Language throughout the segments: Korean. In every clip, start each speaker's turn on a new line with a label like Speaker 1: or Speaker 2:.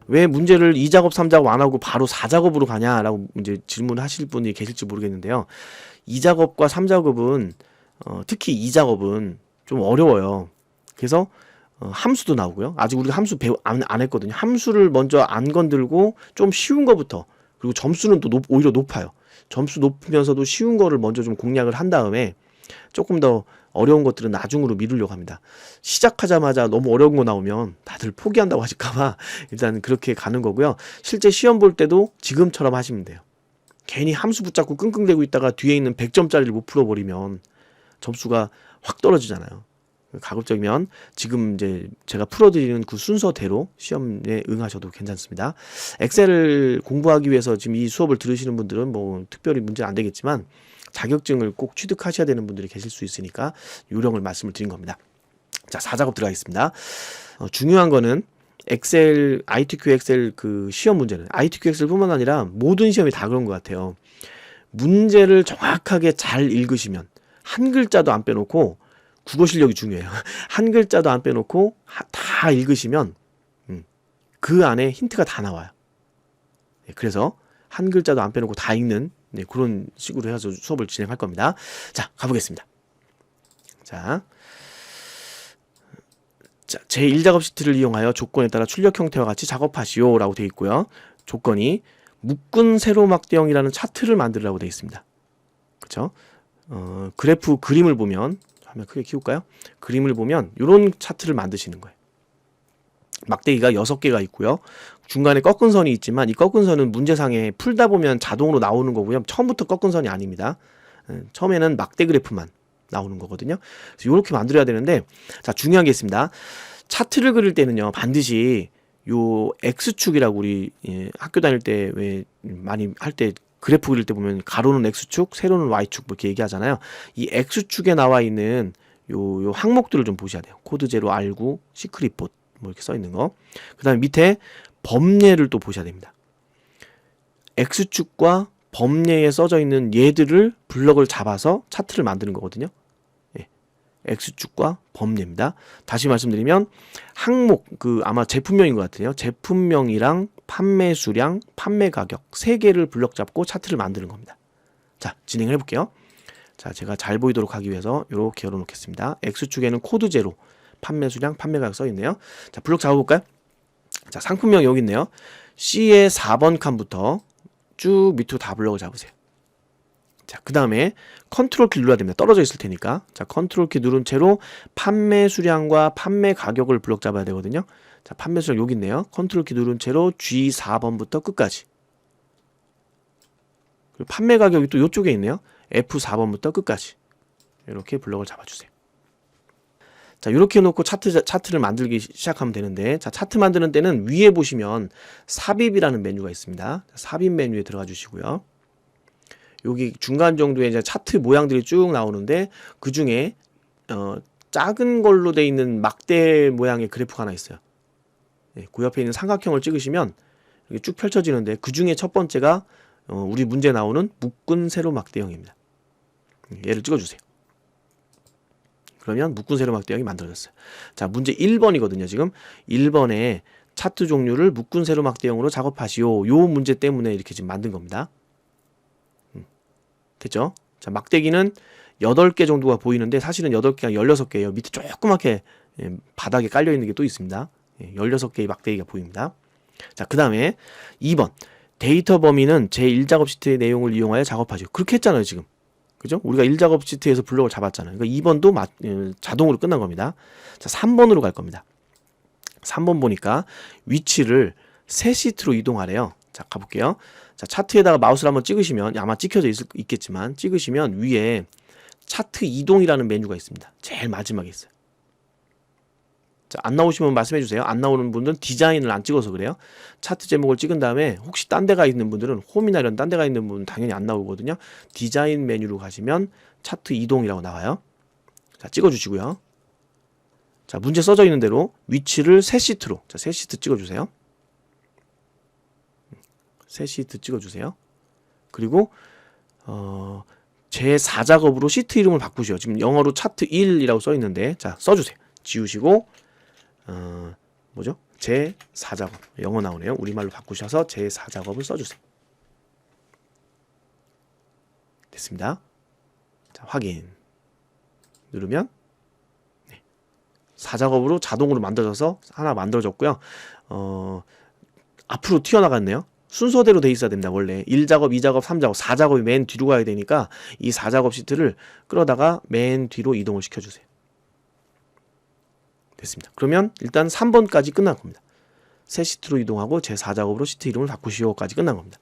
Speaker 1: 왜 문제를 2작업, 3작업 안 하고 바로 4작업으로 가냐라고 이제 질문하실 분이 계실지 모르겠는데요. 2작업과 3작업은 특히 2작업은 좀 어려워요. 그래서 함수도 나오고요. 아직 우리가 함수 안 했거든요. 함수를 먼저 안 건들고 좀 쉬운 거부터, 그리고 점수는 또 오히려 높아요. 점수 높으면서도 쉬운 거를 먼저 좀 공략을 한 다음에 조금 더 어려운 것들은 나중으로 미루려고 합니다. 시작하자마자 너무 어려운 거 나오면 다들 포기한다고 하실까봐 일단 그렇게 가는 거고요. 실제 시험 볼 때도 지금처럼 하시면 돼요. 괜히 함수 붙잡고 끙끙대고 있다가 뒤에 있는 100점짜리를 못 풀어버리면 점수가 확 떨어지잖아요. 가급적이면 지금 이제 제가 풀어드리는 그 순서대로 시험에 응하셔도 괜찮습니다. 엑셀을 공부하기 위해서 지금 이 수업을 들으시는 분들은 뭐 특별히 문제 안 되겠지만 자격증을 꼭 취득하셔야 되는 분들이 계실 수 있으니까 요령을 말씀을 드린 겁니다. 자, 4작업 들어가겠습니다. 중요한 거는 엑셀, ITQ 엑셀 그 시험 문제는 ITQ 엑셀뿐만 아니라 모든 시험이 다 그런 것 같아요. 문제를 정확하게 잘 읽으시면 한 글자도 안 빼놓고, 국어 실력이 중요해요. 한 글자도 안 빼놓고 다 읽으시면 그 안에 힌트가 다 나와요. 그래서 한 글자도 안 빼놓고 다 읽는 그런 식으로 해서 수업을 진행할 겁니다. 자, 가보겠습니다. 자, 제1작업 시트를 이용하여 조건에 따라 출력 형태와 같이 작업하시오 라고 되어 있고요. 조건이 묶은 세로막대형이라는 차트를 만들라고 되어 있습니다. 그렇죠? 그래프 그림을 보면, 화면 크게 키울까요? 그림을 보면 이런 차트를 만드시는 거예요. 막대기가 6개가 있고요. 중간에 꺾은 선이 있지만 이 꺾은 선은 문제상에 풀다 보면 자동으로 나오는 거고요. 처음부터 꺾은 선이 아닙니다. 처음에는 막대 그래프만 나오는 거거든요. 그래서 이렇게 만들어야 되는데, 자, 중요한 게 있습니다. 차트를 그릴 때는요, 반드시 요 X축이라고 우리 학교 다닐 때 왜 많이 할 때 그래프 그릴 때 보면 가로는 X축, 세로는 Y축 뭐 이렇게 얘기하잖아요. 이 X축에 나와 있는 요 항목들을 좀 보셔야 돼요. 코드 제로 R9, 시크릿봇 뭐 이렇게 써 있는 거. 그 다음에 밑에 범례를 또 보셔야 됩니다. X축과 범례에 써져 있는 얘들을 블럭을 잡아서 차트를 만드는 거거든요. 예. X축과 범례입니다. 다시 말씀드리면 항목, 아마 제품명인 것 같아요. 제품명이랑 판매 수량, 판매 가격 3개를 블럭 잡고 차트를 만드는 겁니다. 자, 진행을 해볼게요. 자, 제가 잘 보이도록 하기 위해서 이렇게 열어놓겠습니다. X축에는 코드 제로, 판매 수량, 판매 가격 써있네요. 자, 블럭 잡아볼까요? 자, 상품명 여기 있네요. C의 4번 칸부터 쭉 밑으로 다 블럭을 잡으세요. 자, 그 다음에 컨트롤 키 눌러야 됩니다. 떨어져 있을 테니까. 자, 컨트롤 키 누른 채로 판매 수량과 판매 가격을 블럭 잡아야 되거든요. 자, 판매 수량 여기 있네요. 컨트롤 키 누른 채로 G4번부터 끝까지. 그리고 판매 가격이 또 이쪽에 있네요. F4번부터 끝까지. 이렇게 블럭을 잡아주세요. 자, 이렇게 해놓고 차트를 만들기 시작하면 되는데, 자, 차트 만드는 때는 위에 보시면 삽입이라는 메뉴가 있습니다. 삽입 메뉴에 들어가 주시고요. 여기 중간 정도에 이제 차트 모양들이 쭉 나오는데, 그 중에 작은 걸로 돼 있는 막대 모양의 그래프가 하나 있어요. 네, 그 옆에 있는 삼각형을 찍으시면 이렇게 쭉 펼쳐지는데, 그 중에 첫 번째가 우리 문제 나오는 묶은 세로 막대형입니다. 얘를 찍어주세요. 그러면 묶은 세로 막대형이 만들어졌어요. 자, 문제 1번이거든요. 지금 1번에 차트 종류를 묶은 세로 막대형으로 작업하시오. 요 문제 때문에 이렇게 지금 만든 겁니다. 됐죠? 자, 막대기는 8개 정도가 보이는데 사실은 8개가 16개예요. 밑에 조그맣게 바닥에 깔려있는 게 또 있습니다. 16개의 막대기가 보입니다. 자, 그 다음에 2번 데이터 범위는 제1작업 시트의 내용을 이용하여 작업하시오. 그렇게 했잖아요. 지금. 그죠? 우리가 1작업 시트에서 블록을 잡았잖아요. 그러니까 2번도 자동으로 끝난 겁니다. 자, 3번으로 갈 겁니다. 3번 보니까 위치를 새 시트로 이동하래요. 자, 가볼게요. 자, 차트에다가 마우스를 한번 찍으시면, 아마 찍혀져 있겠지만, 찍으시면 위에 차트 이동이라는 메뉴가 있습니다. 제일 마지막에 있어요. 자, 안 나오시면 말씀해 주세요. 안 나오는 분들은 디자인을 안 찍어서 그래요. 차트 제목을 찍은 다음에 혹시 딴 데가 있는 분들은, 홈이나 이런 딴 데가 있는 분은 당연히 안 나오거든요. 디자인 메뉴로 가시면 차트 이동이라고 나와요. 자, 찍어주시고요. 자, 문제 써져 있는 대로 위치를 새 시트로, 자, 새 시트 찍어주세요. 새 시트 찍어주세요. 그리고 제 4작업으로 시트 이름을 바꾸시오. 지금 영어로 차트 1이라고 써 있는데, 자, 써주세요. 지우시고 뭐죠? 제4작업. 영어 나오네요. 우리말로 바꾸셔서 제4작업을 써주세요. 됐습니다. 자, 확인. 누르면 4작업으로 자동으로 만들어져서 하나 만들어졌고요. 앞으로 튀어나갔네요. 순서대로 돼 있어야 됩니다. 원래 1작업, 2작업, 3작업, 4작업이 맨 뒤로 가야 되니까 이 4작업 시트를 끌어다가 맨 뒤로 이동을 시켜주세요. 됐습니다. 그러면 일단 3번까지 끝난 겁니다. 새 시트로 이동하고 제 4작업으로 시트 이름을 바꾸시오까지 끝난 겁니다.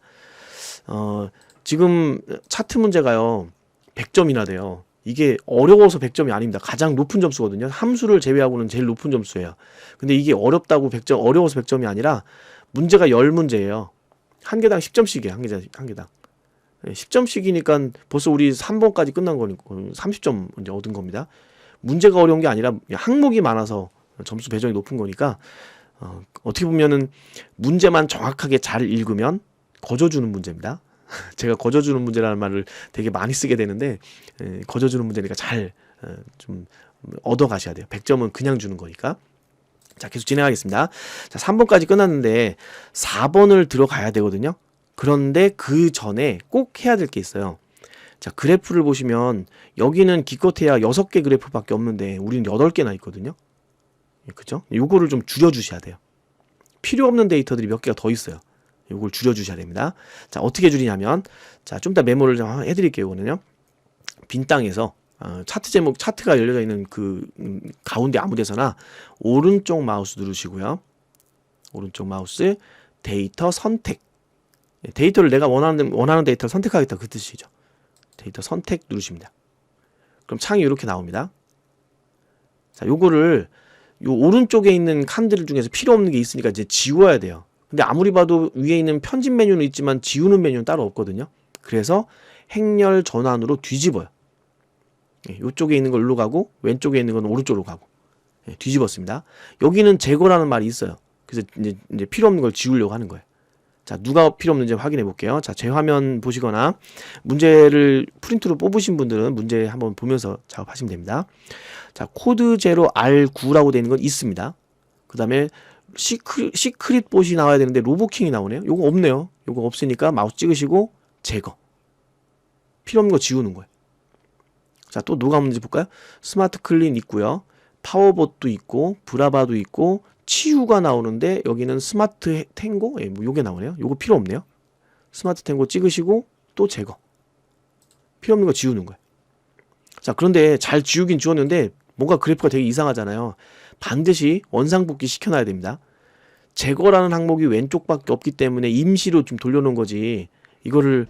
Speaker 1: 지금 차트 문제가요 100점이나 돼요. 이게 어려워서 100점이 아닙니다. 가장 높은 점수거든요. 함수를 제외하고는 제일 높은 점수예요. 근데 이게 어렵다고 100점, 어려워서 100점이 아니라 문제가 10문제예요. 한 개당 10점씩이에요. 한 개당. 10점씩이니까 벌써 우리 3번까지 끝난 거니까 30점 이제 얻은 겁니다. 문제가 어려운 게 아니라 항목이 많아서 점수 배정이 높은 거니까 어떻게 보면은 문제만 정확하게 잘 읽으면 거저주는 문제입니다. 제가 거저주는 문제라는 말을 되게 많이 쓰게 되는데 거저주는 문제니까 잘 좀 얻어 가셔야 돼요. 100점은 그냥 주는 거니까. 자, 계속 진행하겠습니다. 자, 3번까지 끝났는데 4번을 들어가야 되거든요. 그런데 그 전에 꼭 해야 될 게 있어요. 자, 그래프를 보시면 여기는 기껏해야 6개 그래프밖에 없는데 우리는 8개나 있거든요. 그죠? 요거를 좀 줄여주셔야 돼요. 필요 없는 데이터들이 몇 개가 더 있어요. 요걸 줄여주셔야 됩니다. 자, 어떻게 줄이냐면, 자, 좀 이따 메모를 좀 해드릴게요. 이거는요. 빈 땅에서 차트 제목, 차트가 열려져 있는 그 가운데 아무 데서나 오른쪽 마우스 누르시고요. 오른쪽 마우스 데이터 선택. 데이터를 내가 원하는 데이터를 선택하겠다 그 뜻이죠. 데이터 선택 누르십니다. 그럼 창이 이렇게 나옵니다. 자, 요거를 요 오른쪽에 있는 칸들 중에서 필요 없는 게 있으니까 이제 지워야 돼요. 근데 아무리 봐도 위에 있는 편집 메뉴는 있지만 지우는 메뉴는 따로 없거든요. 그래서 행렬 전환으로 뒤집어요. 이쪽에 있는 걸 일로 가고 왼쪽에 있는 건 오른쪽으로 가고 뒤집었습니다. 여기는 제거라는 말이 있어요. 그래서 이제 필요 없는 걸 지우려고 하는 거예요. 자, 누가 필요 없는지 확인해 볼게요. 자, 제 화면 보시거나 문제를 프린트로 뽑으신 분들은 문제 한번 보면서 작업하시면 됩니다. 자, 코드 제로 R9라고 되어 있는 건 있습니다. 그 다음에 시크릿 봇이 나와야 되는데 로보킹이 나오네요. 요거 없네요. 요거 없으니까 마우스 찍으시고 제거. 필요 없는 거 지우는 거예요. 자, 또 누가 없는지 볼까요? 스마트 클린 있고요. 파워봇도 있고 브라바도 있고 치유가 나오는데 여기는 스마트 탱고? 예, 뭐 요게 나오네요. 요거 필요 없네요. 스마트 탱고 찍으시고 또 제거. 필요 없는 거 지우는 거예요. 자, 그런데 잘 지우긴 지웠는데 뭔가 그래프가 되게 이상하잖아요. 반드시 원상복귀 시켜놔야 됩니다. 제거라는 항목이 왼쪽밖에 없기 때문에 임시로 좀 돌려놓은 거지 이거를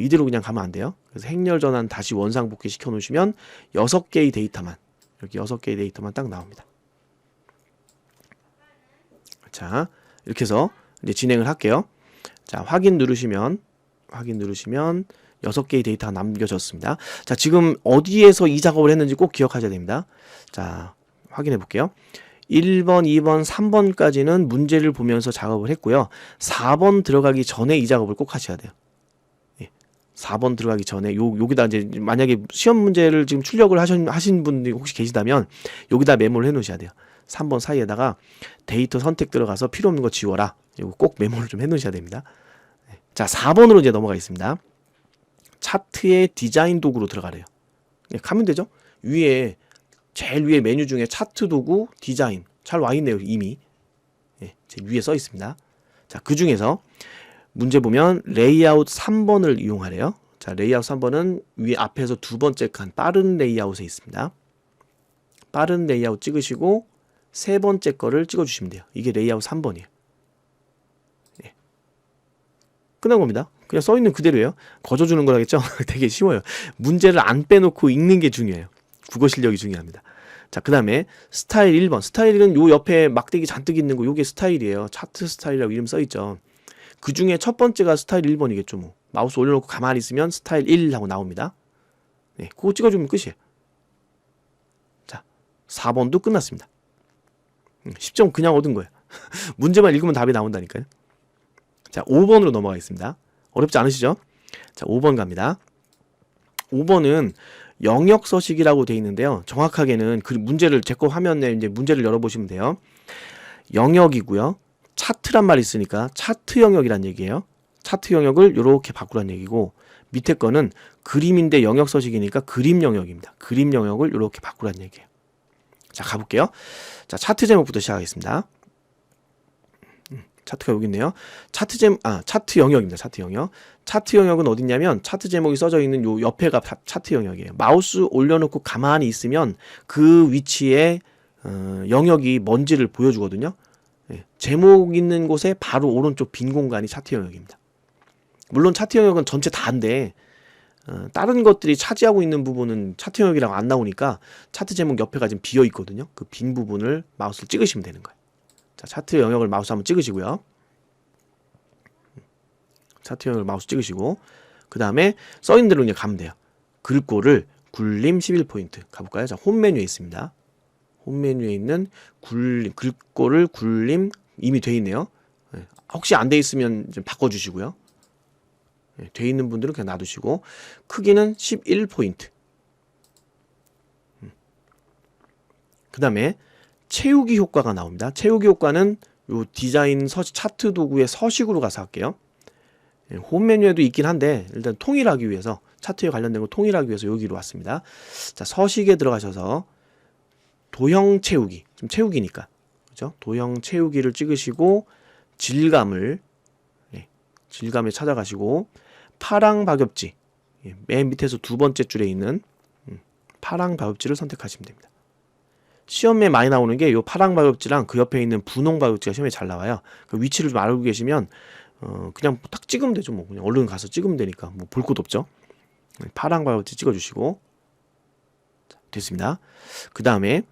Speaker 1: 이대로 그냥 가면 안 돼요. 그래서 행렬 전환 다시 원상복귀 시켜 놓으시면 6개의 데이터만 이렇게 6개의 데이터만 딱 나옵니다. 자, 이렇게 해서 이제 진행을 할게요. 자, 확인 누르시면 6개의 데이터가 남겨졌습니다. 자, 지금 어디에서 이 작업을 했는지 꼭 기억하셔야 됩니다. 자, 확인해 볼게요. 1번, 2번, 3번까지는 문제를 보면서 작업을 했고요. 4번 들어가기 전에 이 작업을 꼭 하셔야 돼요. 4번 들어가기 전에 여기다 이제 만약에 시험 문제를 지금 출력을 하신 분들이 혹시 계시다면 여기다 메모를 해 놓으셔야 돼요. 3번 사이에다가 데이터 선택 들어가서 필요 없는 거 지워라. 이거 꼭 메모를 좀 해 놓으셔야 됩니다. 자, 4번으로 이제 넘어가겠습니다. 차트의 디자인 도구로 들어가래요. 가면 되죠? 제일 위에 메뉴 중에 차트 도구 디자인 잘 와 있네요. 이미 제 위에 써 있습니다. 자, 그 중에서 문제 보면 레이아웃 3번을 이용하래요. 자, 레이아웃 3번은 위에 앞에서 두 번째 칸 빠른 레이아웃에 있습니다. 빠른 레이아웃 찍으시고 세 번째 거를 찍어주시면 돼요. 이게 레이아웃 3번이에요. 끝난 겁니다. 그냥 써있는 그대로예요. 거저주는 거라겠죠? 되게 쉬워요. 문제를 안 빼놓고 읽는 게 중요해요. 국어 실력이 중요합니다. 자, 그 다음에 스타일 1번. 스타일은 요 옆에 막대기 잔뜩 있는 거 요게 스타일이에요. 차트 스타일이라고 이름 써있죠. 그 중에 첫 번째가 스타일 1번이겠죠. 뭐 마우스 올려놓고 가만히 있으면 스타일 1 하고 나옵니다. 네, 그거 찍어주면 끝이에요. 자, 4번도 끝났습니다. 10점 그냥 얻은 거예요. 문제만 읽으면 답이 나온다니까요. 자, 5번으로 넘어가겠습니다. 어렵지 않으시죠? 자, 5번 갑니다. 5번은 영역 서식이라고 되어 있는데요. 정확하게는 그 문제를 제 거 화면에 이제 문제를 열어보시면 돼요. 영역이고요. 차트란 말이 있으니까 차트 영역이란 얘기예요. 차트 영역을 이렇게 바꾸란 얘기고, 밑에 거는 그림인데 영역 서식이니까 그림 영역입니다. 그림 영역을 이렇게 바꾸란 얘기예요. 자, 가볼게요. 자, 차트 제목부터 시작하겠습니다. 차트가 여기 있네요. 차트 영역입니다. 차트 영역. 차트 영역은 어딨냐면 차트 제목이 써져 있는 요 옆에가 차트 영역이에요. 마우스 올려놓고 가만히 있으면 그 위치에 영역이 뭔지를 보여주거든요. 예, 제목 있는 곳에 바로 오른쪽 빈 공간이 차트 영역입니다. 물론 차트 영역은 전체 다인데 다른 것들이 차지하고 있는 부분은 차트 영역이라고 안 나오니까 차트 제목 옆에가 지금 비어 있거든요. 그 빈 부분을 마우스를 찍으시면 되는 거예요. 자, 차트 영역을 마우스 한번 찍으시고요. 차트 영역을 마우스 찍으시고, 그 다음에 써있는 대로 그냥 가면 돼요. 글꼴을 굴림 11포인트 가볼까요? 자, 홈 메뉴에 있습니다. 홈 메뉴에 있는 글꼴을 굴림 이미 돼 있네요. 혹시 안 돼 있으면 좀 바꿔주시고요. 돼 있는 분들은 그냥 놔두시고, 크기는 11포인트. 그 다음에 채우기 효과가 나옵니다. 채우기 효과는 요 디자인 차트 도구의 서식으로 가서 할게요. 홈 메뉴에도 있긴 한데 일단 통일하기 위해서, 차트에 관련된 거 통일하기 위해서 여기로 왔습니다. 자, 서식에 들어가셔서 도형 채우기, 지금 채우기니까, 그죠? 도형 채우기를 찍으시고 질감을 질감에 찾아가시고 파랑 박엽지, 맨 밑에서 두 번째 줄에 있는 파랑 박엽지를 선택하시면 됩니다. 시험에 많이 나오는 게 요 파랑 박엽지랑 그 옆에 있는 분홍 박엽지가 시험에 잘 나와요. 그 위치를 좀 알고 계시면 그냥 딱 찍으면 되죠. 뭐 그냥 얼른 가서 찍으면 되니까 뭐 볼 것도 없죠. 파랑 박엽지 찍어주시고, 됐습니다. 그 다음에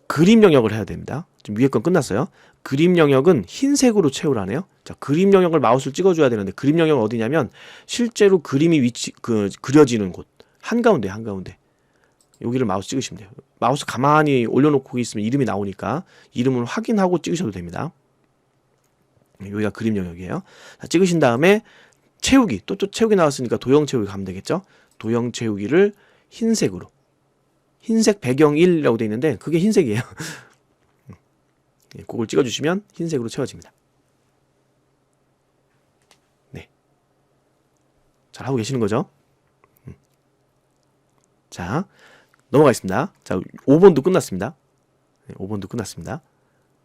Speaker 1: 그림 영역을 해야 됩니다. 지금 위에 건 끝났어요. 그림 영역은 흰색으로 채우라네요. 자, 그림 영역을 마우스를 찍어줘야 되는데 그림 영역은 어디냐면 실제로 그림이 그려지는 곳 한가운데 여기를 마우스 찍으시면 돼요. 마우스 가만히 올려놓고 있으면 이름이 나오니까 이름을 확인하고 찍으셔도 됩니다. 여기가 그림 영역이에요. 자, 찍으신 다음에 채우기, 또 채우기 나왔으니까 도형 채우기 가면 되겠죠. 도형 채우기를 흰색으로, 흰색 배경 1이라고 되어 있는데 그게 흰색이에요. 그걸 찍어주시면 흰색으로 채워집니다. 네, 잘 하고 계시는 거죠? 자, 넘어가겠습니다. 자, 5번도 끝났습니다. 5번도 끝났습니다.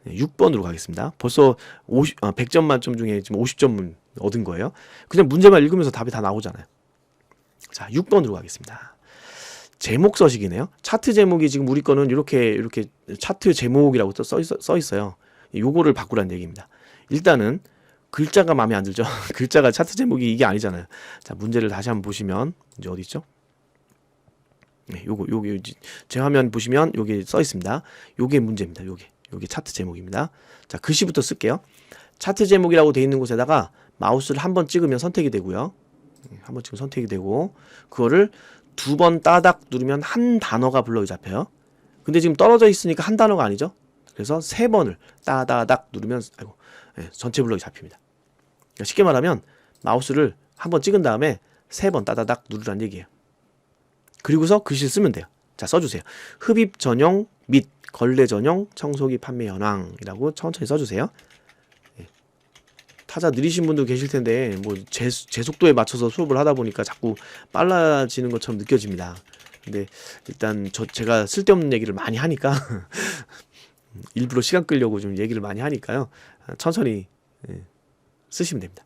Speaker 1: 6번으로 가겠습니다. 벌써 100점 만점 중에 지금 50점 얻은 거예요. 그냥 문제만 읽으면서 답이 다 나오잖아요. 자, 6번으로 가겠습니다. 제목 서식이네요. 차트 제목이 지금 우리 거는 이렇게 차트 제목이라고 써 있어요. 요거를 바꾸라는 얘기입니다. 일단은 글자가 마음에 안 들죠. 글자가 차트 제목이 이게 아니잖아요. 자, 문제를 다시 한번 보시면 이제 어디 있죠? 네, 요게 제 화면 보시면 여기 써 있습니다. 요게 문제입니다. 요게 차트 제목입니다. 자, 글씨부터 쓸게요. 차트 제목이라고 되어 있는 곳에다가 마우스를 한번 찍으면 선택이 되고요. 한번 찍으면 선택이 되고, 그거를 두 번 따닥 누르면 한 단어가 블럭이 잡혀요. 근데 지금 떨어져 있으니까 한 단어가 아니죠. 그래서 세 번을 따다닥 누르면 전체 블럭이 잡힙니다. 그러니까 쉽게 말하면 마우스를 한번 찍은 다음에 세 번 따다닥 누르란 얘기예요. 그리고서 글씨를 쓰면 돼요. 자, 써주세요. 흡입 전용 및 걸레 전용 청소기 판매 현황이라고 천천히 써주세요. 타자 느리신 분도 계실 텐데 뭐 제 속도에 맞춰서 수업을 하다 보니까 자꾸 빨라지는 것처럼 느껴집니다. 근데 일단 제가 쓸데없는 얘기를 많이 하니까 일부러 시간 끌려고 좀 얘기를 많이 하니까요. 천천히 쓰시면 됩니다.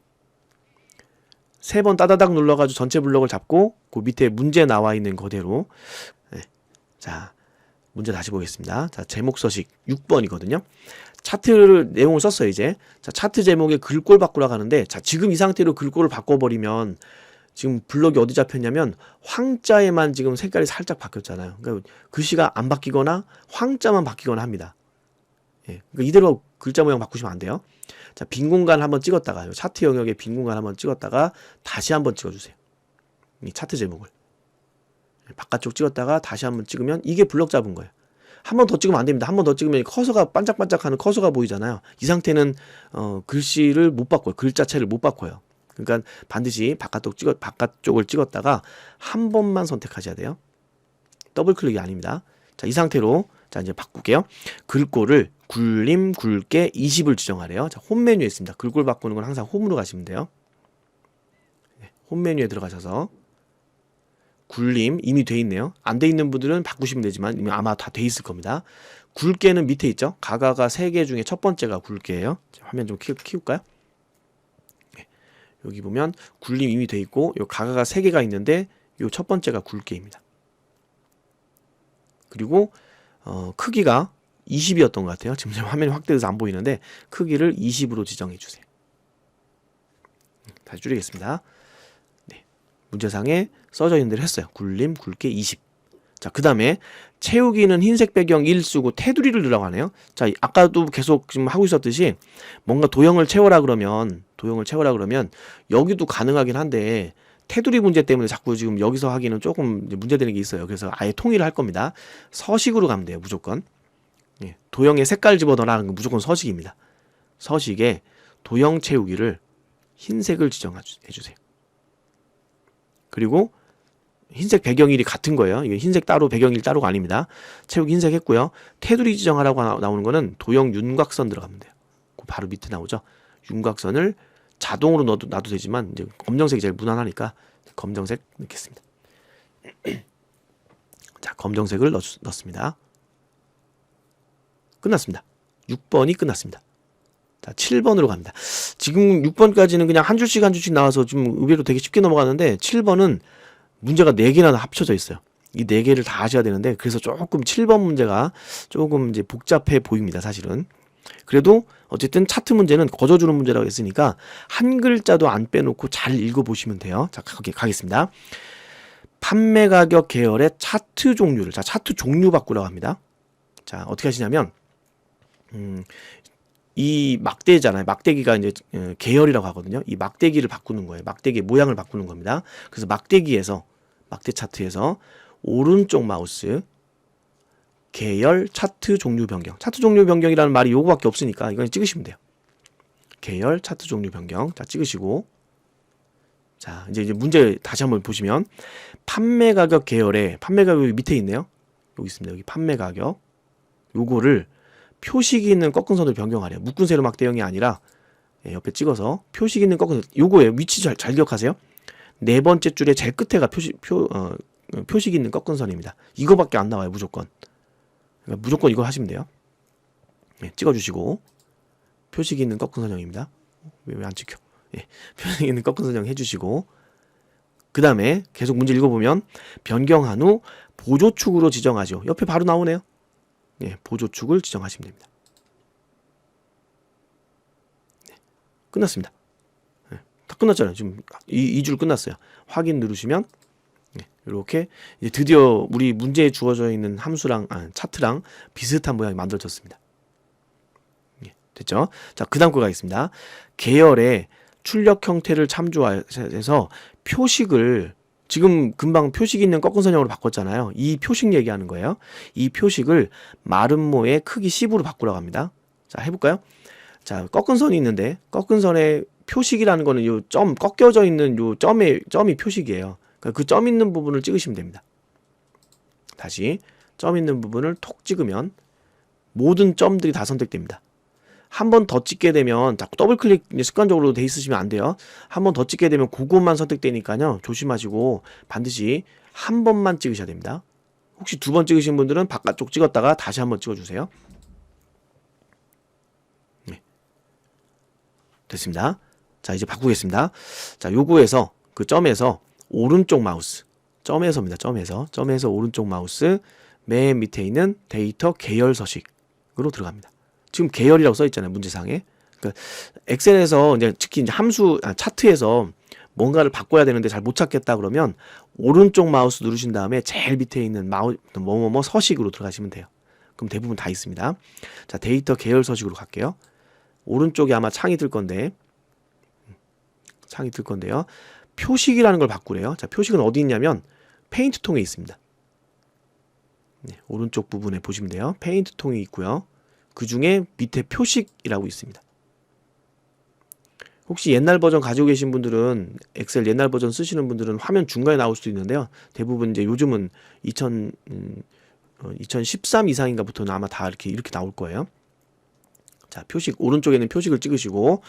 Speaker 1: 세 번 따다닥 눌러가지고 전체 블럭을 잡고 그 밑에 문제 나와 있는 그대로. 자, 문제 다시 보겠습니다. 자, 제목 서식 6번이거든요. 차트를 내용을 썼어요. 이제 자, 차트 제목에 글꼴 바꾸라고 하는데, 자, 지금 이 상태로 글꼴을 바꿔버리면 지금 블럭이 어디 잡혔냐면 황자에만 지금 색깔이 살짝 바뀌었잖아요. 그러니까 글씨가 안 바뀌거나 황자만 바뀌거나 합니다. 그러니까 이대로 글자 모양 바꾸시면 안 돼요. 자, 빈 공간 한번 찍었다가, 차트 영역에 빈 공간 한번 찍었다가 다시 한번 찍어주세요. 이 차트 제목을 바깥쪽 찍었다가 다시 한번 찍으면 이게 블럭 잡은 거예요. 한 번 더 찍으면 안 됩니다. 한 번 더 찍으면 커서가 반짝반짝하는 커서가 보이잖아요. 이 상태는 글씨를 못 바꿔요. 글자체를 못 바꿔요. 그러니까 반드시 바깥쪽을 찍었다가 한 번만 선택하셔야 돼요. 더블 클릭이 아닙니다. 자, 이 상태로 자, 이제 바꿀게요. 글꼴을 굴림, 굵게 20을 지정하래요. 자, 홈 메뉴에 있습니다. 글꼴 바꾸는 건 항상 홈으로 가시면 돼요. 홈 메뉴에 들어가셔서 굴림 이미 돼 있네요. 안 돼 있는 분들은 바꾸시면 되지만 이미 아마 다 돼 있을 겁니다. 굵게는 밑에 있죠. 가가가 3개 중에 첫 번째가 굵게예요. 화면 좀 키울까요? 여기 보면 굴림 이미 돼 있고 요 가가가 3개가 있는데 요 첫 번째가 굵게입니다. 그리고 크기가 20이었던 것 같아요. 지금 화면이 확대돼서 안 보이는데 크기를 20으로 지정해 주세요. 다시 줄이겠습니다. 네. 문제상에 써져 있는 대로 했어요. 굴림, 굵게 20. 자, 그 다음에 채우기는 흰색 배경 1 쓰고 테두리를 들어가네요. 자, 아까도 계속 지금 하고 있었듯이 뭔가 도형을 채워라 그러면 여기도 가능하긴 한데 테두리 문제 때문에 자꾸 지금 여기서 하기는 조금 문제되는 게 있어요. 그래서 아예 통일을 할 겁니다. 서식으로 가면 돼요. 무조건. 예, 도형에 색깔 집어넣으라는 건 무조건 서식입니다. 서식에 도형 채우기를 흰색을 지정해 주세요. 그리고 흰색 배경일이 같은 거예요. 이게 흰색 따로 배경일 따로가 아닙니다. 채우기 흰색 했고요. 테두리 지정하라고 나오는 거는 도형 윤곽선 들어가면 돼요. 그 바로 밑에 나오죠. 윤곽선을 자동으로 놔도 되지만 이제 검정색이 제일 무난하니까 검정색 넣겠습니다. 자, 검정색을 넣습니다. 끝났습니다. 6번이 끝났습니다. 자, 7번으로 갑니다. 지금 6번까지는 그냥 한 줄씩 한 줄씩 나와서 좀 의외로 되게 쉽게 넘어가는데 7번은 문제가 4개나 합쳐져 있어요. 이 4개를 다 하셔야 되는데 그래서 조금 7번 문제가 조금 이제 복잡해 보입니다. 사실은. 그래도 어쨌든 차트 문제는 거저주는 문제라고 했으니까 한 글자도 안 빼놓고 잘 읽어보시면 돼요. 자, 가겠습니다. 판매 가격 계열의 차트 종류를, 자, 차트 종류 바꾸라고 합니다. 자, 어떻게 하시냐면 이 막대잖아요. 막대기가 이제 계열이라고 하거든요. 이 막대기를 바꾸는 거예요. 막대기 모양을 바꾸는 겁니다. 그래서 막대기에서 막대 차트에서 오른쪽 마우스 계열 차트 종류 변경. 차트 종류 변경이라는 말이 요거밖에 없으니까 이건 찍으시면 돼요. 계열 차트 종류 변경. 자, 찍으시고 자, 이제 문제 다시 한번 보시면 판매 가격 계열에 판매 가격이 밑에 있네요. 여기 있습니다. 여기 판매 가격. 요거를 표식이 있는 꺾은 선으로 변경하래요. 묶은 세로 막대형이 아니라 옆에 찍어서 표식 있는 꺾은 선. 요거예요. 위치 잘 기억하세요. 네 번째 줄에 제일 끝에가 표식 있는 꺾은 선입니다. 이거밖에 안 나와요. 무조건. 그러니까 무조건 이거 하시면 돼요. 네, 찍어주시고 표식 있는 꺾은 선형입니다. 왜 안 찍혀? 예, 표식 있는 꺾은 선형 해주시고 그 다음에 계속 문제 읽어보면 변경한 후 보조축으로 지정하죠. 옆에 바로 나오네요. 예, 보조축을 지정하시면 됩니다. 네, 끝났습니다. 예, 다 끝났잖아요. 지금 이 줄 끝났어요. 확인 누르시면 이렇게 이제 드디어 우리 문제에 주어져 있는 함수랑 차트랑 비슷한 모양이 만들어졌습니다. 예, 됐죠? 자, 그 다음 거 가겠습니다. 계열의 출력 형태를 참조해서 표식을 지금 금방 표식 있는 꺾은 선형으로 바꿨잖아요. 이 표식 얘기하는 거예요. 이 표식을 마름모의 크기 10으로 바꾸라고 합니다. 자, 해볼까요? 자, 꺾은 선이 있는데 꺾은 선의 표식이라는 거는 요 점 꺾여져 있는 요 점이 표식이에요. 그러니까 그 점 있는 부분을 찍으시면 됩니다. 다시 점 있는 부분을 톡 찍으면 모든 점들이 다 선택됩니다. 한 번 더 찍게 되면 자꾸 더블 클릭 습관적으로 돼 있으시면 안 돼요. 한 번 더 찍게 되면 그것만 선택되니까요. 조심하시고 반드시 한 번만 찍으셔야 됩니다. 혹시 2번 찍으신 분들은 바깥쪽 찍었다가 다시 한번 찍어주세요. 네. 됐습니다. 자, 이제 바꾸겠습니다. 자, 요거에서 그 점에서 오른쪽 마우스 점에서입니다. 점에서 오른쪽 마우스 맨 밑에 있는 데이터 계열 서식으로 들어갑니다. 지금 계열이라고 써 있잖아요. 문제상에. 그러니까 엑셀에서 이제 특히 이제 차트에서 뭔가를 바꿔야 되는데 잘 못 찾겠다 그러면 오른쪽 마우스 누르신 다음에 제일 밑에 있는 뭐뭐뭐 서식으로 들어가시면 돼요. 그럼 대부분 다 있습니다. 자, 데이터 계열 서식으로 갈게요. 오른쪽에 아마 창이 뜰 건데요. 표식이라는 걸 바꾸래요. 자, 표식은 어디 있냐면 페인트 통에 있습니다. 네, 오른쪽 부분에 보시면 돼요. 페인트 통이 있고요. 그 중에 밑에 표식이라고 있습니다. 혹시 옛날 버전 가지고 계신 분들은 엑셀 옛날 버전 쓰시는 분들은 화면 중간에 나올 수도 있는데요. 대부분 이제 요즘은 2013 이상인가부터는 아마 다 이렇게 나올 거예요. 자, 표식 오른쪽에 있는 표식을 찍으시고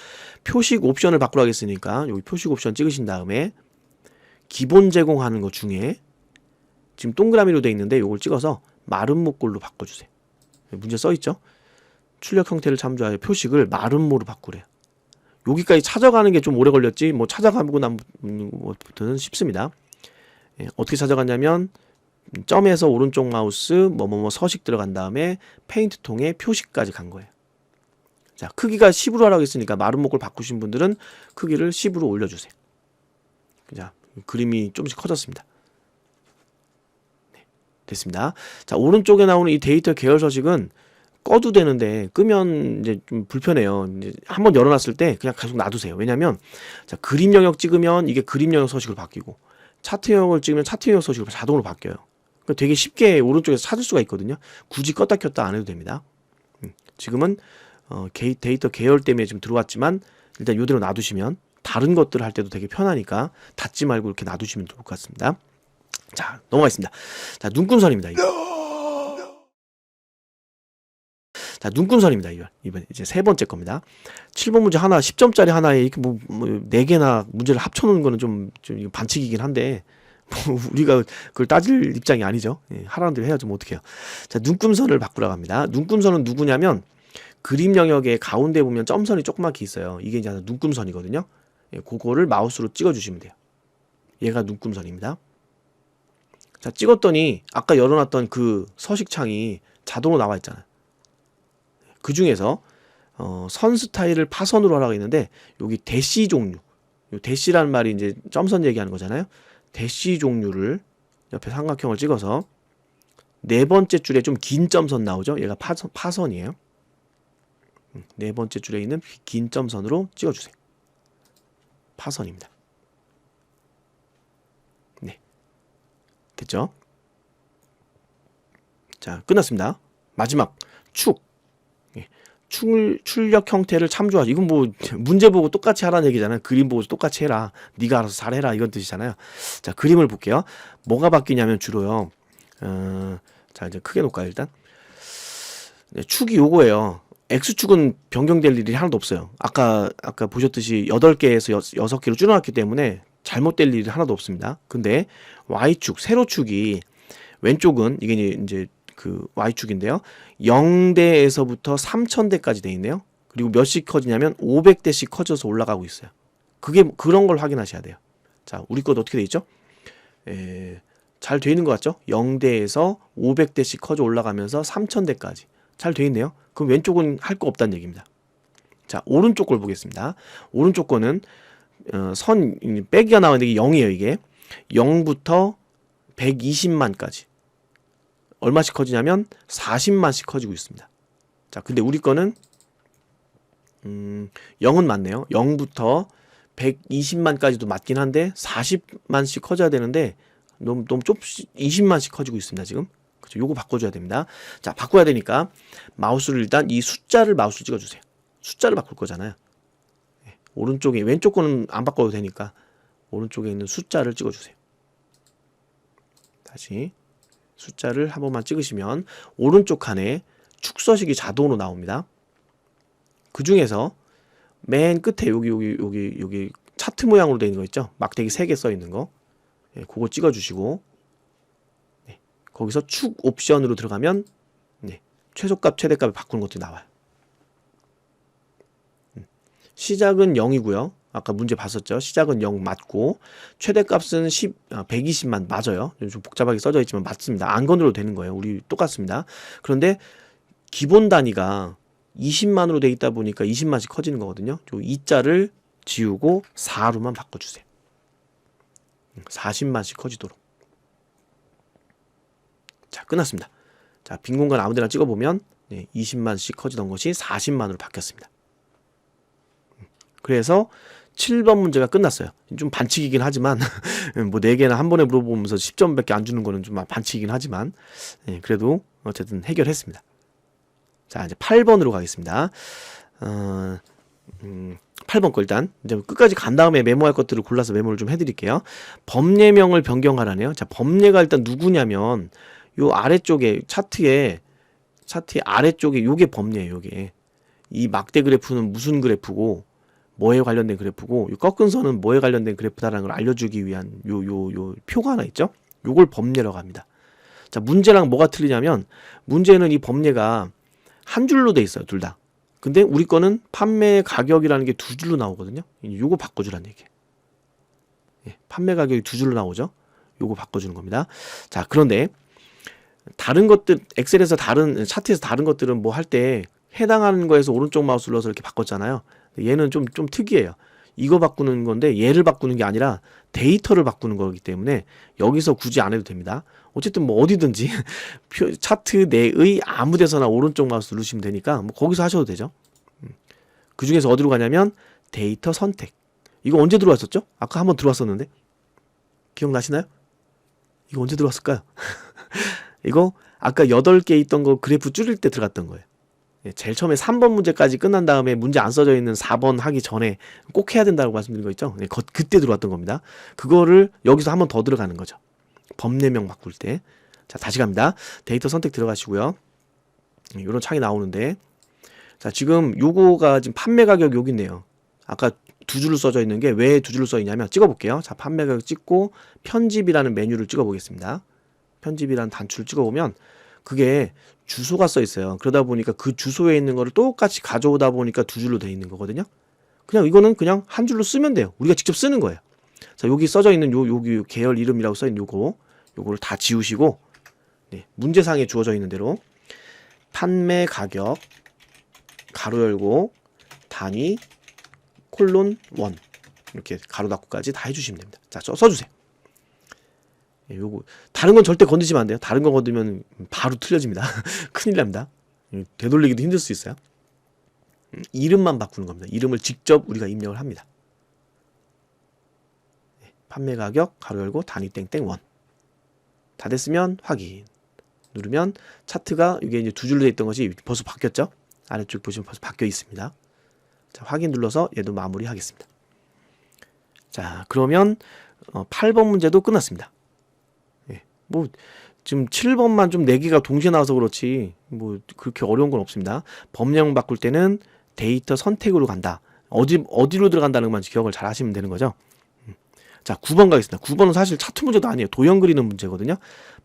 Speaker 1: 표식 옵션을 바꾸라 하겠으니까 여기 표식 옵션 찍으신 다음에 기본 제공하는 것 중에 지금 동그라미로 되어 있는데 요걸 찍어서 마른 목골로 바꿔주세요. 문제 써있죠? 출력 형태를 참조하여 표식을 마른 모로 바꾸래요. 여기까지 찾아가는 게 좀 오래 걸렸지 뭐 찾아가고 나부터는 쉽습니다. 어떻게 찾아갔냐면 점에서 오른쪽 마우스 뭐뭐뭐 서식 들어간 다음에 페인트 통에 표식까지 간 거예요. 자, 크기가 10으로 하라고 했으니까 마른 목골 바꾸신 분들은 크기를 10으로 올려주세요. 자, 그림이 조금씩 커졌습니다. 네, 됐습니다. 자, 오른쪽에 나오는 이 데이터 계열 서식은 꺼도 되는데 끄면 이제 좀 불편해요. 이제 한번 열어놨을 때 그냥 계속 놔두세요. 왜냐면 자, 그림 영역 찍으면 이게 그림 영역 서식으로 바뀌고 차트 영역을 찍으면 차트 영역 서식으로 자동으로 바뀌어요. 그러니까 되게 쉽게 오른쪽에서 찾을 수가 있거든요. 굳이 껐다 켰다 안 해도 됩니다. 지금은 데이터 계열 때문에 지금 들어왔지만 일단 이대로 놔두시면 다른 것들을 할 때도 되게 편하니까 닫지 말고 이렇게 놔두시면 좋을 것 같습니다. 자, 넘어가겠습니다. 자, 눈금선입니다. 자, 눈금선입니다. 이번 이제 세 번째 겁니다. 7번 문제 하나, 10점짜리 하나에 이렇게 뭐 4개나 문제를 합쳐놓는 거는 좀 반칙이긴 한데, 뭐 우리가 그걸 따질 입장이 아니죠. 하라는 대로 해야지 뭐 어떡해요. 자, 눈금선을 바꾸라고 합니다. 눈금선은 누구냐면, 그림 영역의 가운데 보면 점선이 조그맣게 있어요. 이게 이제 눈금선이거든요. 그거를 마우스로 찍어주시면 돼요. 얘가 눈금선입니다. 자, 찍었더니 아까 열어놨던 그 서식창이 자동으로 나와 있잖아요. 그 중에서 선 스타일을 파선으로 하라고 했는데 여기 대시 종류, 요 대시라는 말이 이제 점선 얘기하는 거잖아요. 대시 종류를 옆에 삼각형을 찍어서 네 번째 줄에 좀 긴 점선 나오죠. 얘가 파선이에요. 네 번째 줄에 있는 긴 점선으로 찍어주세요. 파선입니다. 네, 됐죠? 자, 끝났습니다. 마지막 축. 출력 형태를 참조하지. 이건 뭐 문제 보고 똑같이 하라는 얘기잖아요. 그림 보고 똑같이 해라. 네가 알아서 잘해라 이건 뜻이잖아요. 자, 그림을 볼게요. 뭐가 바뀌냐면 주로요. 자, 이제 크게 놓을까요 일단. 네, 축이 요거예요. X축은 변경될 일이 하나도 없어요. 아까 보셨듯이 8개에서 6개로 줄여놨기 때문에 잘못될 일이 하나도 없습니다. 근데 Y축, 세로축이 왼쪽은 이게 이제 그 Y축인데요. 0대에서부터 3000대까지 돼 있네요. 그리고 몇씩 커지냐면 500대씩 커져서 올라가고 있어요. 그런 걸 확인하셔야 돼요. 자, 우리 것 어떻게 돼 있죠? 잘 돼 있는 것 같죠? 0대에서 500대씩 커져 올라가면서 3000대까지 잘 돼 있네요. 그럼 왼쪽은 할 거 없다는 얘기입니다. 자, 오른쪽 걸 보겠습니다. 오른쪽 거는 선 빼기가 나오는데 이게 0이에요. 이게 0부터 120만까지 얼마씩 커지냐면 40만씩 커지고 있습니다. 자, 근데 우리 거는 0은 맞네요. 0부터 120만까지도 맞긴 한데 40만씩 커져야 되는데 너무 좀 20만씩 커지고 있습니다. 지금. 그렇죠? 요거 바꿔줘야 됩니다. 자, 바꿔야 되니까 마우스를 일단 이 숫자를 마우스로 찍어주세요. 숫자를 바꿀 거잖아요. 오른쪽에 왼쪽 거는 안 바꿔도 되니까 오른쪽에 있는 숫자를 찍어주세요. 다시 숫자를 한 번만 찍으시면 오른쪽 칸에 축서식이 자동으로 나옵니다. 그 중에서 맨 끝에 여기 차트 모양으로 되어 있는 거 있죠? 막대기 3개 써 있는 거. 그거 찍어주시고 거기서 축 옵션으로 들어가면 최소값, 최대값을 바꾸는 것도 나와요. 시작은 0이고요. 아까 문제 봤었죠. 시작은 0 맞고 최대값은 120만 맞아요. 좀 복잡하게 써져 있지만 맞습니다. 안 건드려도 되는 거예요. 우리 똑같습니다. 그런데 기본 단위가 20만으로 돼 있다 보니까 20만씩 커지는 거거든요. 이 2자를 지우고 4로만 바꿔주세요. 40만씩 커지도록. 자, 끝났습니다. 자, 빈 공간 아무 데나 찍어보면 20만씩 커지던 것이 40만으로 바뀌었습니다. 그래서 7번 문제가 끝났어요. 좀 반칙이긴 하지만 뭐 4개나 한 번에 물어보면서 10점밖에 안 주는 거는 좀 반칙이긴 하지만 그래도 어쨌든 해결했습니다. 자, 이제 8번으로 가겠습니다. 8번 거 일단 이제 끝까지 간 다음에 메모할 것들을 골라서 메모를 좀 해드릴게요. 범례명을 변경하라네요. 자, 범례가 일단 누구냐면 요 아래쪽에 차트의 아래쪽에 요게 법례예요. 요게 이 막대 그래프는 무슨 그래프고 뭐에 관련된 그래프고 이 꺾은 선은 뭐에 관련된 그래프다라는 걸 알려주기 위한 요 표가 하나 있죠. 요걸 법례라고 합니다. 자, 문제랑 뭐가 틀리냐면 문제는 이 법례가 한 줄로 돼 있어요. 둘 다. 근데 우리 거는 판매 가격이라는 게 두 줄로 나오거든요. 요거 바꿔주라는 얘기예요. 예, 판매 가격이 두 줄로 나오죠. 요거 바꿔주는 겁니다. 자, 그런데 다른 것들 엑셀에서 다른 차트에서 다른 것들은 뭐 할 때 해당하는 거에서 오른쪽 마우스 눌러서 이렇게 바꿨잖아요. 얘는 좀 특이해요. 이거 바꾸는 건데 얘를 바꾸는 게 아니라 데이터를 바꾸는 거기 때문에 여기서 굳이 안 해도 됩니다. 어쨌든 뭐 어디든지 차트 내의 아무 데서나 오른쪽 마우스 누르시면 되니까 뭐 거기서 하셔도 되죠. 그 중에서 어디로 가냐면 데이터 선택. 이거 언제 들어왔었죠? 아까 한번 들어왔었는데 기억나시나요? 이거 언제 들어왔을까요? 이거 아까 8개 있던 거 그래프 줄일 때 들어갔던 거예요. 제일 처음에 3번 문제까지 끝난 다음에 문제 안 써져 있는 4번 하기 전에 꼭 해야 된다고 말씀드린 거 있죠? 그때 들어왔던 겁니다. 그거를 여기서 한번 더 들어가는 거죠. 법례명 바꿀 때. 자, 다시 갑니다. 데이터 선택 들어가시고요. 이런 창이 나오는데, 자, 지금 요거가 지금 판매 가격 여기 있네요. 아까 두 줄로 써져 있는 게 왜 두 줄로 써 있냐면 찍어볼게요. 자, 판매 가격 찍고 편집이라는 메뉴를 찍어보겠습니다. 편집이라는 단추를 찍어보면 그게 주소가 써 있어요. 그러다 보니까 그 주소에 있는 거를 똑같이 가져오다 보니까 두 줄로 돼 있는 거거든요. 그냥 이거는 그냥 한 줄로 쓰면 돼요. 우리가 직접 쓰는 거예요. 자, 여기 써져 있는 여기 계열 이름이라고 써 있는 요거를 다 지우시고, 네, 문제상에 주어져 있는 대로 판매 가격 가로 열고 단위 콜론 1 이렇게 가로 닫고까지 다 해주시면 됩니다. 자, 써주세요. 예, 요거 다른 건 절대 건드시면 안 돼요. 다른 거 건드면 바로 틀려집니다. 큰일 납니다. 되돌리기도 힘들 수 있어요. 이름만 바꾸는 겁니다. 이름을 직접 우리가 입력을 합니다. 판매 가격 가로 열고 단위 땡땡 1. 다 됐으면 확인 누르면 차트가 이게 이제 두 줄로 돼 있던 것이 벌써 바뀌었죠. 아래쪽 보시면 벌써 바뀌어 있습니다. 자, 확인 눌러서 얘도 마무리 하겠습니다. 자, 그러면 8번 문제도 끝났습니다. 예, 뭐 지금 7번만 좀 4개가 동시에 나와서 그렇지 뭐 그렇게 어려운 건 없습니다. 법령 바꿀 때는 데이터 선택으로 간다. 어디로 들어간다는 것만 기억을 잘 하시면 되는 거죠. 자, 9번 가겠습니다. 9번은 사실 차트 문제도 아니에요. 도형 그리는 문제거든요.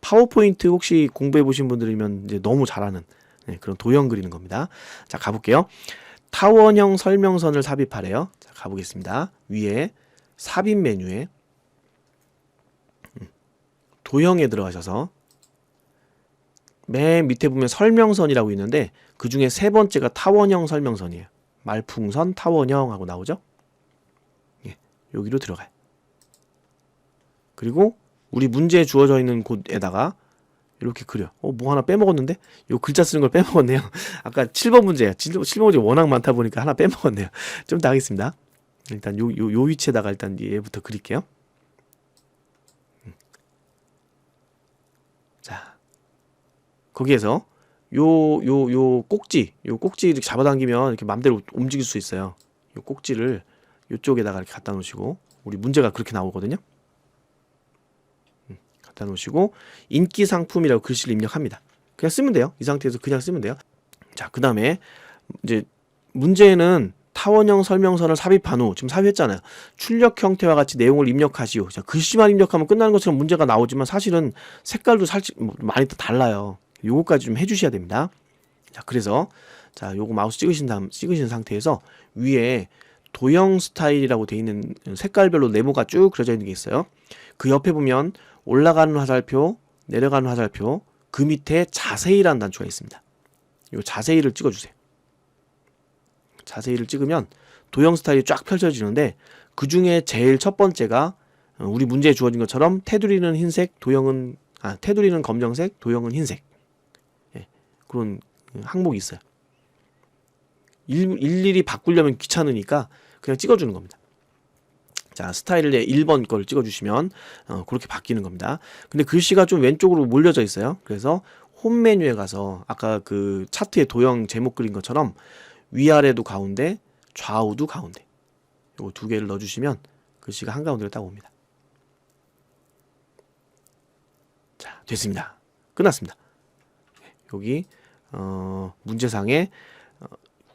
Speaker 1: 파워포인트 혹시 공부해 보신 분들이면 이제 너무 잘하는 그런 도형 그리는 겁니다. 자, 가볼게요. 타원형 설명선을 삽입하래요. 자, 가보겠습니다. 위에 삽입 메뉴에 도형에 들어가셔서 맨 밑에 보면 설명선이라고 있는데 그 중에 세 번째가 타원형 설명선이에요. 말풍선 타원형 하고 나오죠. 예, 여기로 들어가요. 그리고 우리 문제에 주어져 있는 곳에다가 이렇게 그려. 뭐 하나 빼먹었는데? 요 글자 쓰는 걸 빼먹었네요. 아까 7번 문제야. 7번 문제 워낙 많다 보니까 하나 빼먹었네요. 좀 더 하겠습니다. 일단 요 위치에다가 일단 얘부터 그릴게요. 자, 거기에서 요 꼭지 이렇게 잡아당기면 이렇게 맘대로 움직일 수 있어요. 요 꼭지를 요쪽에다가 이렇게 갖다 놓으시고 우리 문제가 그렇게 나오거든요. 갖다 놓으시고 인기 상품이라고 글씨를 입력합니다. 그냥 쓰면 돼요. 이 상태에서 그냥 쓰면 돼요. 자, 그 다음에 이제 문제는 타원형 설명선을 삽입한 후 지금 삽입했잖아요. 출력 형태와 같이 내용을 입력하시오. 자, 글씨만 입력하면 끝나는 것처럼 문제가 나오지만 사실은 색깔도 살짝 많이 또 달라요. 요거까지 좀 해주셔야 됩니다. 자, 그래서 자, 요거 마우스 찍으신 상태에서 위에 도형 스타일이라고 되어 있는 색깔별로 네모가 쭉 그려져 있는 게 있어요. 그 옆에 보면 올라가는 화살표, 내려가는 화살표, 그 밑에 자세히라는 단추가 있습니다. 요 자세히를 찍어주세요. 자세히를 찍으면 도형 스타일이 쫙 펼쳐지는데 그 중에 제일 첫 번째가 우리 문제에 주어진 것처럼 테두리는 흰색, 테두리는 검정색, 도형은 흰색. 예, 그런 항목이 있어요. 일일이 바꾸려면 귀찮으니까 그냥 찍어주는 겁니다. 자, 스타일을 1번 거를 찍어주시면 그렇게 바뀌는 겁니다. 근데 글씨가 좀 왼쪽으로 몰려져 있어요. 그래서 홈 메뉴에 가서 아까 그 차트에 도형 제목 그린 것처럼 위아래도 가운데, 좌우도 가운데 요거 두 개를 넣어주시면 글씨가 한가운데로 딱 옵니다. 자, 됐습니다. 끝났습니다. 여기 문제상에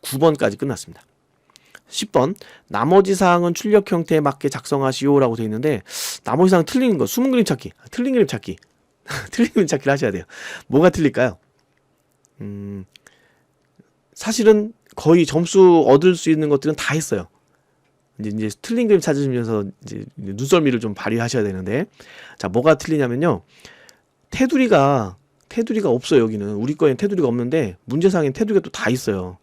Speaker 1: 9번까지 끝났습니다. 10번 나머지 사항은 출력 형태에 맞게 작성하시오 라고 되어 있는데, 나머지 사항 틀린 거 숨은 그림 찾기, 틀린 그림 찾기 틀린 그림 찾기를 하셔야 돼요. 뭐가 틀릴까요? 사실은 거의 점수 얻을 수 있는 것들은 다 했어요. 이제 틀린 그림 찾으시면서 이제 눈썰미를 좀 발휘하셔야 되는데, 자, 뭐가 틀리냐면요, 테두리가 없어요. 여기는 우리 거에는 테두리가 없는데 문제상엔 테두리가 또 다 있어요.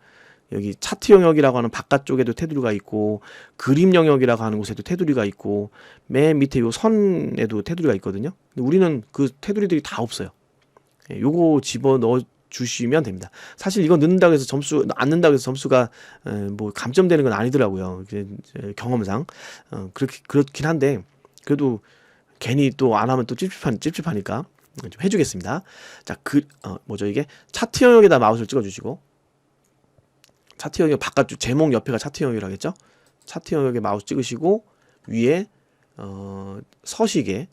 Speaker 1: 여기 차트 영역이라고 하는 바깥쪽에도 테두리가 있고, 그림 영역이라고 하는 곳에도 테두리가 있고, 맨 밑에 요 선에도 테두리가 있거든요. 근데 우리는 그 테두리들이 다 없어요. 요거 집어 넣어 주시면 됩니다. 사실 이거 넣는다고 해서 안 넣는다고 해서 점수가 뭐 감점되는 건 아니더라고요. 경험상 그렇긴 한데, 그래도 괜히 또 안 하면 또 찝찝하니까 좀 해주겠습니다. 자, 뭐죠 이게? 차트 영역에다 마우스를 찍어주시고, 차트 영역 바깥쪽 제목 옆에가 차트 영역이라고 했죠? 차트 영역에 마우스 찍으시고, 위에 서식에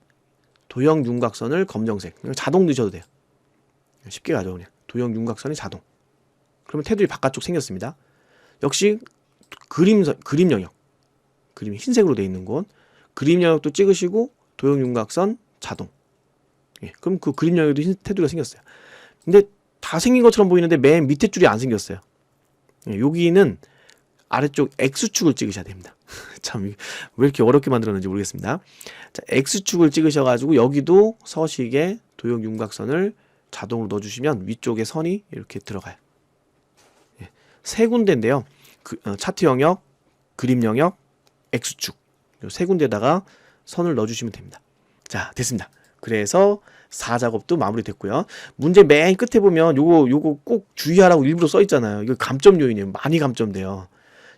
Speaker 1: 도형 윤곽선을 검정색, 자동 넣으셔도 돼요. 쉽게 가죠. 그냥 도형 윤곽선이 자동. 그러면 테두리 바깥쪽 생겼습니다. 역시 그림 영역, 그림이 흰색으로 되어 있는 곳, 그림 영역도 찍으시고 도형 윤곽선 자동. 그럼 그 그림 영역에도 흰 테두리가 생겼어요. 근데 다 생긴 것처럼 보이는데 맨 밑에 줄이 안 생겼어요. 여기는 아래쪽 X축을 찍으셔야 됩니다. 참, 왜 이렇게 어렵게 만들었는지 모르겠습니다. 자, X축을 찍으셔가지고 여기도 서식에 도형 윤곽선을 자동으로 넣어주시면 위쪽에 선이 이렇게 들어가요. 세 군데인데요. 차트 영역, 그림 영역, X축, 세 군데다가 선을 넣어주시면 됩니다. 자, 됐습니다. 그래서 4작업도 마무리됐고요. 문제 맨 끝에 보면 요거 꼭 주의하라고 일부러 써 있잖아요. 이거 감점 요인이에요. 많이 감점돼요.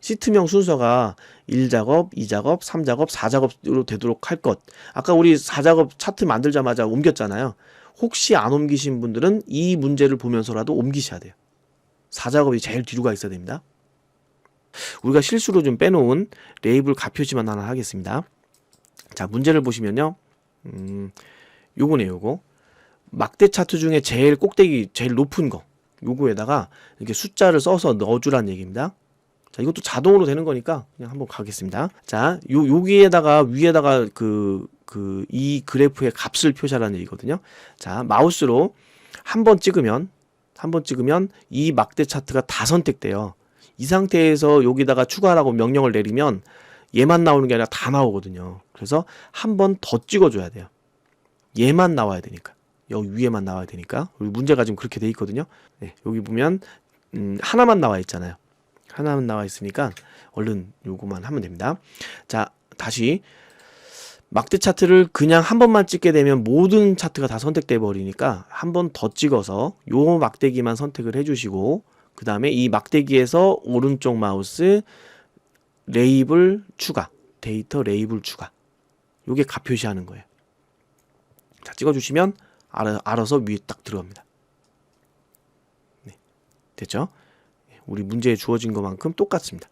Speaker 1: 시트명 순서가 1작업, 2작업, 3작업, 4작업으로 되도록 할 것. 아까 우리 4작업 차트 만들자마자 옮겼잖아요. 혹시 안 옮기신 분들은 이 문제를 보면서라도 옮기셔야 돼요. 4작업이 제일 뒤로 가 있어야 됩니다. 우리가 실수로 좀 빼놓은 레이블 가표지만 하나 하겠습니다. 자, 문제를 보시면요. 요거네요. 요거 막대 차트 중에 제일 꼭대기 제일 높은 거, 요거에다가 이렇게 숫자를 써서 넣어주란 얘기입니다. 자, 이것도 자동으로 되는 거니까 그냥 한번 가겠습니다. 자, 여기에다가 위에다가 이 그래프의 값을 표시하라는 얘기거든요. 자, 마우스로 한 번 찍으면 이 막대 차트가 다 선택돼요. 이 상태에서 여기다가 추가하라고 명령을 내리면 얘만 나오는 게 아니라 다 나오거든요. 그래서 한 번 더 찍어줘야 돼요. 얘만 나와야 되니까, 여기 위에만 나와야 되니까. 우리 문제가 지금 그렇게 돼 있거든요. 네, 여기 보면 하나만 나와 있잖아요. 하나만 나와 있으니까 얼른 요거만 하면 됩니다. 자, 다시 막대 차트를 그냥 한 번만 찍게 되면 모든 차트가 다 선택돼 버리니까 한 번 더 찍어서 요 막대기만 선택을 해주시고, 그 다음에 이 막대기에서 오른쪽 마우스 레이블 추가, 데이터 레이블 추가, 요게 값 표시하는 거예요. 자, 찍어주시면 알아서 위에 딱 들어갑니다. 네, 됐죠? 우리 문제에 주어진 것만큼 똑같습니다.